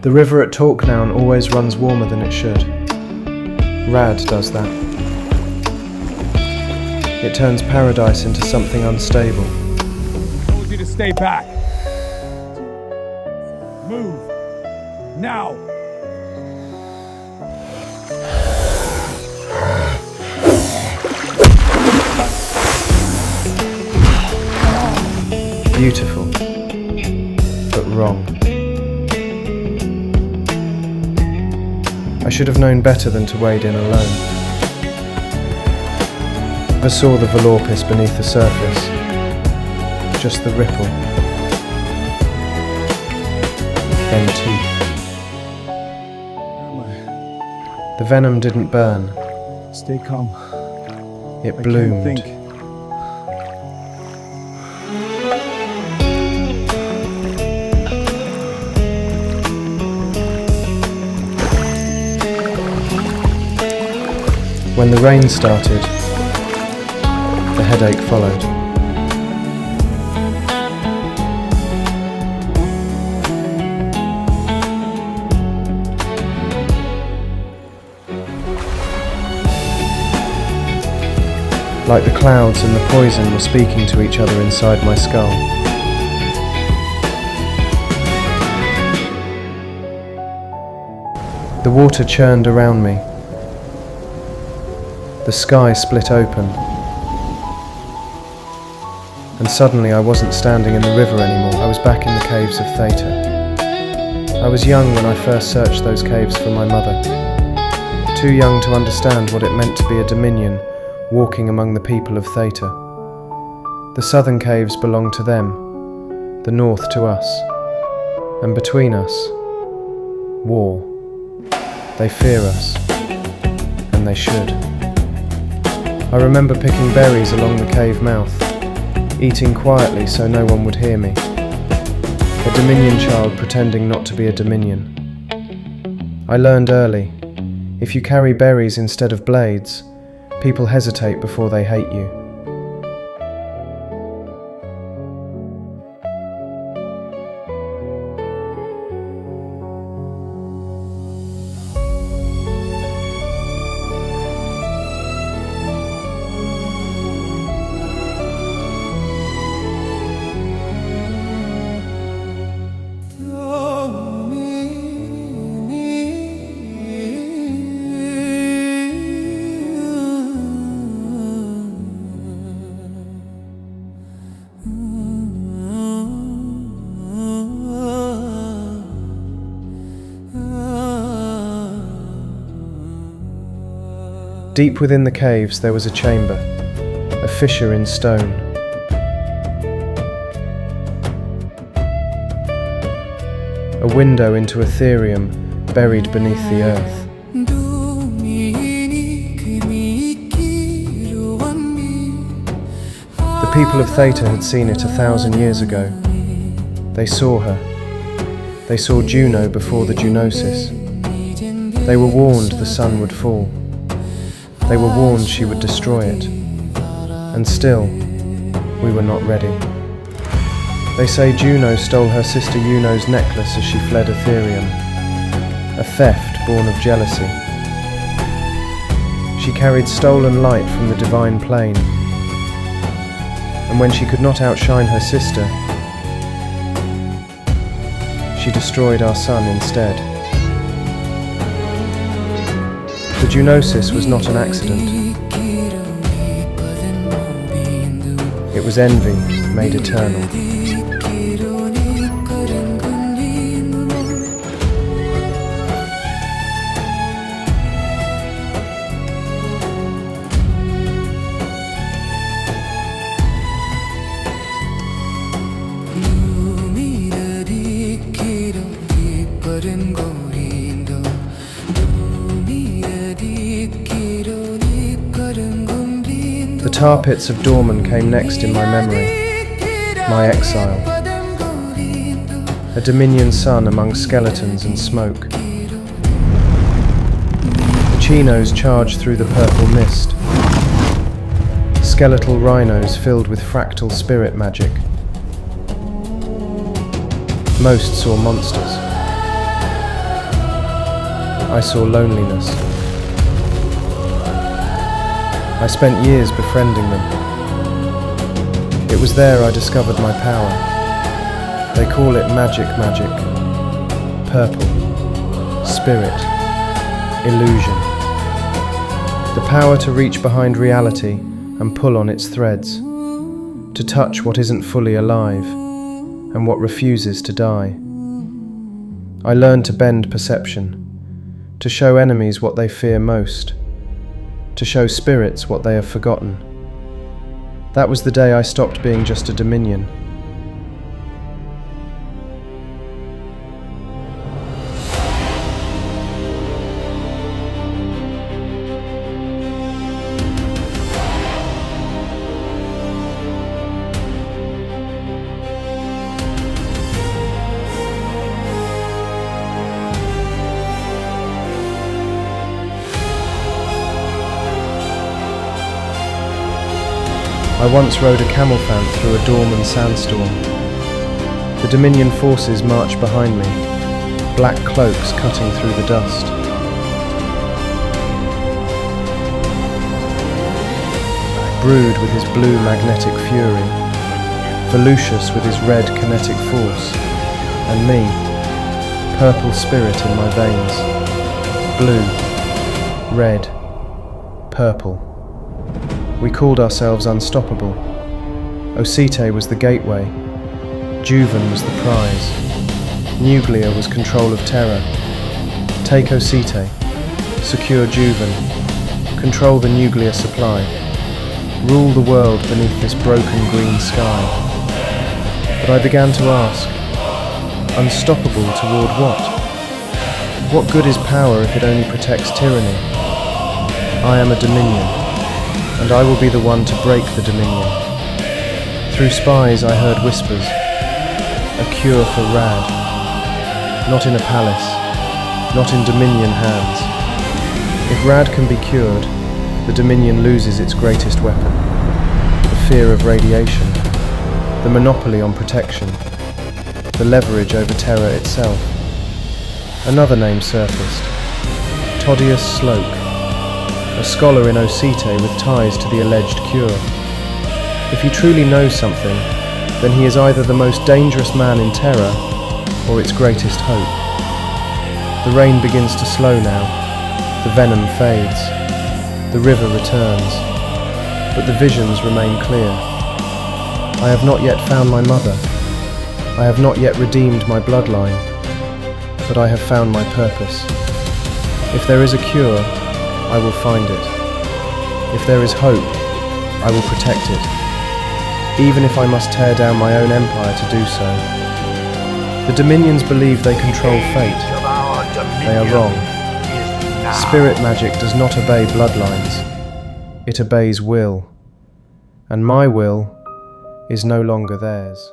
The river at Torknown always runs warmer than it should. Rad does that. It turns paradise into something unstable. I told you to stay back. Move. Now. Beautiful, but wrong. I should have known better than to wade in alone. I saw the Volorpis beneath the surface, just the ripple, then teeth. The venom didn't burn. Stay calm. It bloomed. I can't think. When the rain started, the headache followed. Like the clouds and the poison were speaking to each other inside my skull. The water churned around me. The sky split open, and suddenly I wasn't standing in the river anymore. I was back in the caves of Theta. I was young when I first searched those caves for my mother, too young to understand what it meant to be a Dominion walking among the people of Theta. The southern caves belong to them, the north to us, and between us, war. They fear us, and they should. I remember picking berries along the cave mouth, eating quietly so no one would hear me. A Dominion child pretending not to be a Dominion. I learned early, if you carry berries instead of blades, people hesitate before they hate you. Deep within the caves there was a chamber, a fissure in stone. A window into Ethereum buried beneath the earth. The people of Theta had seen it 1,000 years ago. They saw her. They saw Juno before the Junosis. They were warned the sun would fall. They were warned she would destroy it. And still, we were not ready. They say Juno stole her sister Juno's necklace as she fled Ethereum, a theft born of jealousy. She carried stolen light from the divine plane, and when she could not outshine her sister, she destroyed our sun instead. The Junosis was not an accident. It was envy made eternal. The tar pits of Dormon came next in my memory, my exile. A Dominion sun among skeletons and smoke. The chinos charged through the purple mist. Skeletal rhinos filled with fractal spirit magic. Most saw monsters. I saw loneliness. I spent years befriending them. It was there I discovered my power. They call it magic, purple, spirit, illusion. The power to reach behind reality and pull on its threads, to touch what isn't fully alive and what refuses to die. I learned to bend perception, to show enemies what they fear most, to show spirits what they have forgotten. That was the day I stopped being just a dominion. I once rode a camel fan through a Dormon sandstorm. The Dominion forces marched behind me, black cloaks cutting through the dust. Brood with his blue magnetic fury, Volusius with his red kinetic force, and me, purple spirit in my veins, blue, red, purple. We called ourselves unstoppable. Osite was the gateway. Juven was the prize. Nuglia was control of terror. Take Osite. Secure Juven. Control the Nuglia supply. Rule the world beneath this broken green sky. But I began to ask, unstoppable toward what? What good is power if it only protects tyranny? I am a dominion, and I will be the one to break the dominion. Through spies I heard whispers, a cure for Rad. Not in a palace, not in dominion hands. If Rad can be cured, the dominion loses its greatest weapon, the fear of radiation, the monopoly on protection, the leverage over terror itself. Another name surfaced, Todius Sloke, a scholar in Osite with ties to the alleged cure. If he truly knows something, then he is either the most dangerous man in terror or its greatest hope. The rain begins to slow now, the venom fades, the river returns, but the visions remain clear. I have not yet found my mother, I have not yet redeemed my bloodline, but I have found my purpose. If there is a cure, I will find it. If there is hope, I will protect it, even if I must tear down my own empire to do so. The Dominions believe they control fate. They are wrong. Spirit magic does not obey bloodlines. It obeys will. And my will is no longer theirs.